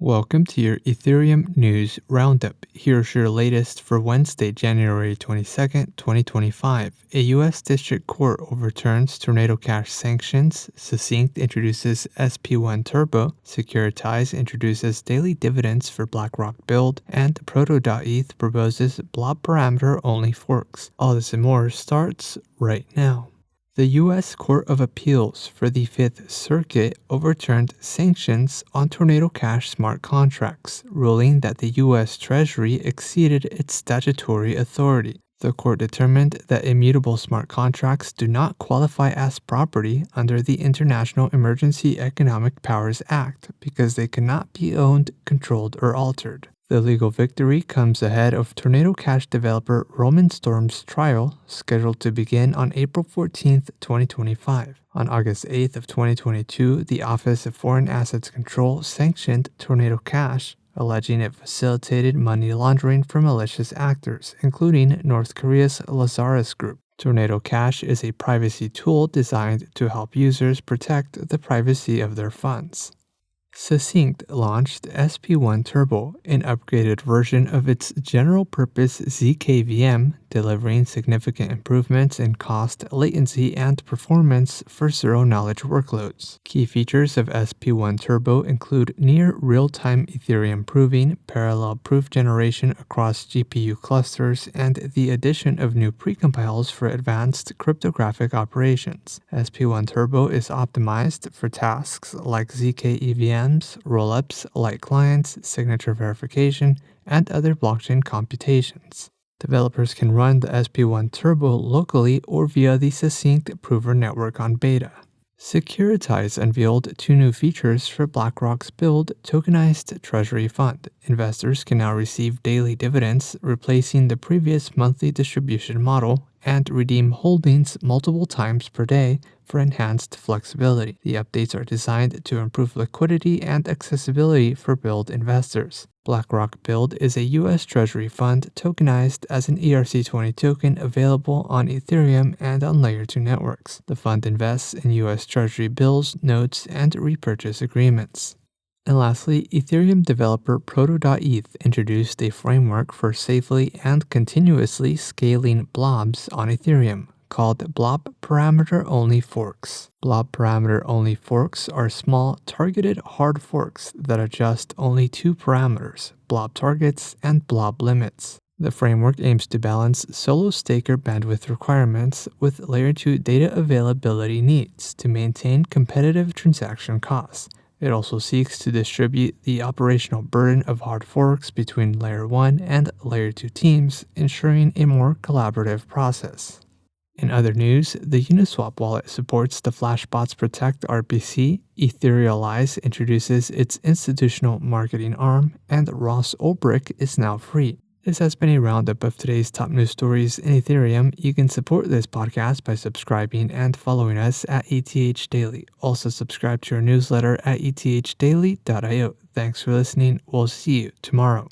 Welcome to your Ethereum News Roundup. Here's your latest for Wednesday, January 22nd, 2025. A U.S. District Court overturns Tornado Cash sanctions, Succinct introduces SP1 Turbo, Securitize introduces daily dividends for BlackRock build, and Proto.eth proposes blob parameter-only forks. All this and more starts right now. The U.S. Court of Appeals for the Fifth Circuit overturned sanctions on Tornado Cash smart contracts, ruling that the U.S. Treasury exceeded its statutory authority. The court determined that immutable smart contracts do not qualify as property under the International Emergency Economic Powers Act because they cannot be owned, controlled, or altered. The legal victory comes ahead of Tornado Cash developer Roman Storm's trial, scheduled to begin on April 14, 2025. On August 8 of 2022, the Office of Foreign Assets Control sanctioned Tornado Cash, alleging it facilitated money laundering for malicious actors, including North Korea's Lazarus Group. Tornado Cash is a privacy tool designed to help users protect the privacy of their funds. Succinct launched SP1 Turbo, an upgraded version of its general-purpose zk-VM, delivering significant improvements in cost, latency, and performance for zero-knowledge workloads. Key features of SP1 Turbo include near real-time Ethereum proving, parallel proof generation across GPU clusters, and the addition of new precompiles for advanced cryptographic operations. SP1 Turbo is optimized for tasks like zk-EVMs, rollups, light clients, signature verification, and other blockchain computations. Developers can run the SP1 Turbo locally or via the Succinct Prover network on beta. Securitize unveiled two new features for BlackRock's build tokenized treasury fund. Investors can now receive daily dividends, replacing the previous monthly distribution model, and redeem holdings multiple times per day for enhanced flexibility. The updates are designed to improve liquidity and accessibility for build investors. BlackRock Build is a U.S. Treasury fund tokenized as an ERC20 token available on Ethereum and on Layer 2 networks. The fund invests in U.S. Treasury bills, notes, and repurchase agreements. And lastly, Ethereum developer Proto.eth introduced a framework for safely and continuously scaling blobs on Ethereum, called blob parameter-only forks. Blob parameter-only forks are small, targeted hard forks that adjust only two parameters, blob targets and blob limits. The framework aims to balance solo staker bandwidth requirements with Layer 2 data availability needs to maintain competitive transaction costs. It also seeks to distribute the operational burden of hard forks between Layer 1 and Layer 2 teams, ensuring a more collaborative process. In other news, the Uniswap wallet supports the Flashbots Protect RPC, Etherealize introduces its institutional marketing arm, and Ross Ulbricht is now free. This has been a roundup of today's top news stories in Ethereum. You can support this podcast by subscribing and following us at ETH Daily. Also subscribe to our newsletter at ethdaily.io. Thanks for listening. We'll see you tomorrow.